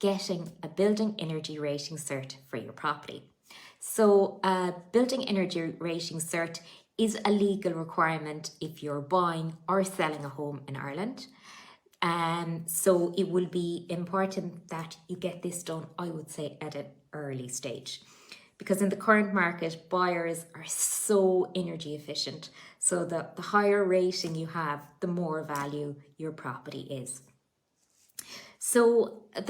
getting a building energy rating cert for your property. So a building energy rating cert is a legal requirement if you're buying or selling a home in Ireland. So it will be important that you get this done, I would say, at an early stage. Because in the current market, buyers are so energy efficient. So the higher rating you have, the more value your property is. So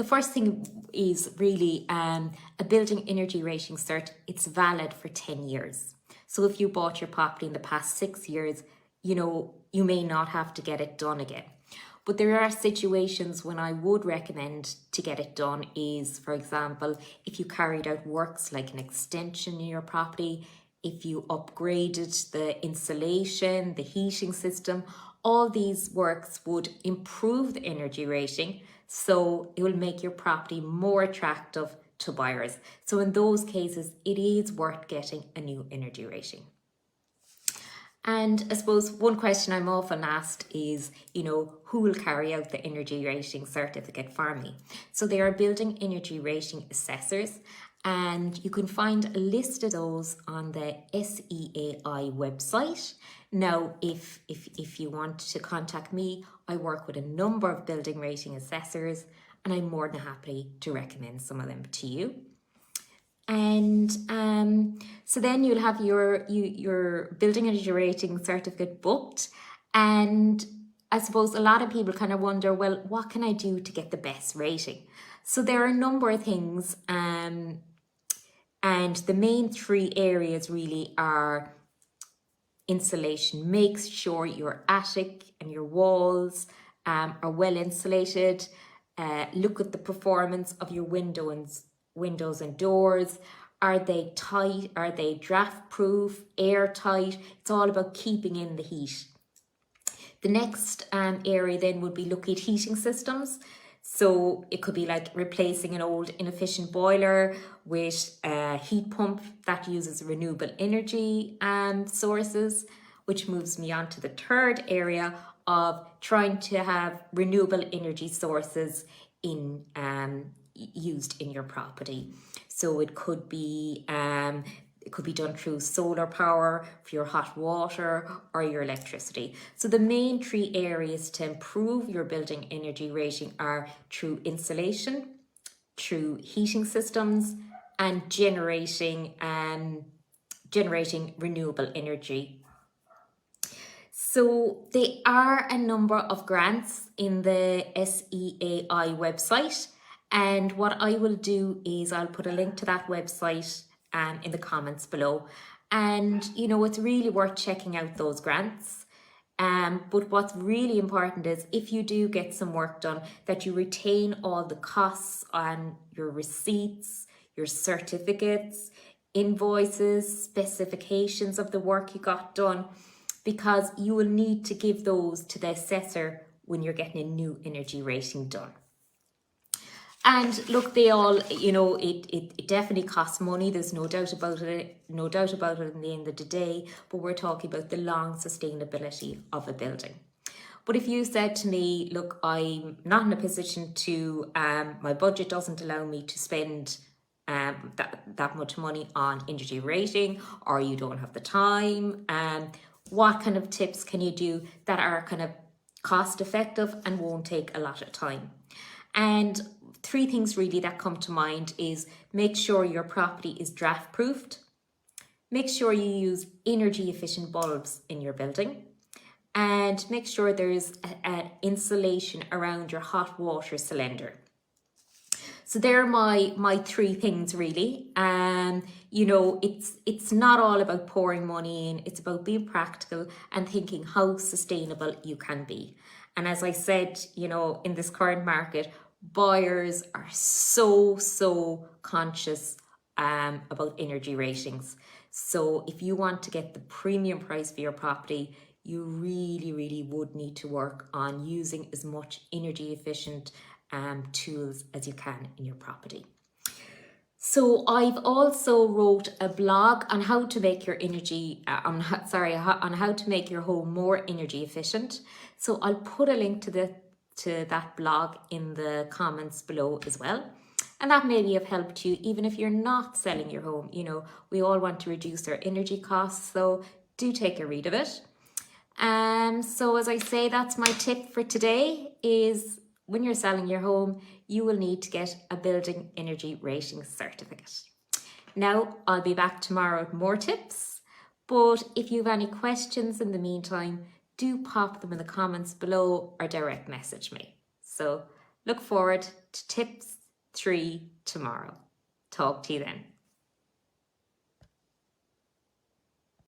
the first thing is really a building energy rating cert. It's valid for 10 years. So if you bought your property in the past 6 years, you may not have to get it done again. But there are situations when I would recommend to get it done is, for example, if you carried out works like an extension in your property, if you upgraded the insulation, the heating system, all these works would improve the energy rating. So it will make your property more attractive to buyers. So in those cases, it is worth getting a new energy rating. And I suppose one question I'm often asked is, who will carry out the energy rating certificate for me? So they are building energy rating assessors, and you can find a list of those on the SEAI website. Now, if you want to contact me, I work with a number of building rating assessors, and I'm more than happy to recommend some of them to you. And so then you'll have your building energy rating certificate booked. And I suppose a lot of people kind of wonder, well, what can I do to get the best rating? So there are a number of things. And the main 3 areas really are insulation. Make sure your attic and your walls are well insulated. Look at the performance of your windows and doors. Are they tight? Are they draft proof, airtight? It's all about keeping in the heat. The next area then would be look at heating systems. So it could be like replacing an old inefficient boiler with a heat pump that uses renewable energy sources, which moves me on to the third area of trying to have renewable energy sources used in your property. So it could be done through solar power for your hot water or your electricity. So the main 3 areas to improve your building energy rating are through insulation, through heating systems, and generating renewable energy. So there are a number of grants in the SEAI website. And what I will do is I'll put a link to that website in the comments below. And, it's really worth checking out those grants. But what's really important is if you do get some work done, that you retain all the costs on your receipts, your certificates, invoices, specifications of the work you got done, because you will need to give those to the assessor when you're getting a new energy rating done. And look, they all, it definitely costs money. There's no doubt about it in the end of the day, but we're talking about the long sustainability of a building. But if you said to me, look, I'm not in a position to, my budget doesn't allow me to spend that much money on energy rating, or you don't have the time, what kind of tips can you do that are kind of cost effective and won't take a lot of time? And 3 things really that come to mind is make sure your property is draft proofed, make sure you use energy efficient bulbs in your building, and make sure there's an insulation around your hot water cylinder. So they're my 3 things really. It's not all about pouring money in, it's about being practical and thinking how sustainable you can be. And as I said, in this current market, buyers are so conscious about energy ratings. So if you want to get the premium price for your property, you really would need to work on using as much energy efficient tools as you can in your property. So I've also wrote a blog on how to make your on how to make your home more energy efficient. So I'll put a link to to that blog in the comments below as well. And that may be of help to you, even if you're not selling your home. You know, we all want to reduce our energy costs, so do take a read of it. So as I say, that's my tip for today, is when you're selling your home, you will need to get a building energy rating certificate. Now, I'll be back tomorrow with more tips, but if you have any questions in the meantime, do pop them in the comments below or direct message me. So look forward to tips 3 tomorrow. Talk to you then.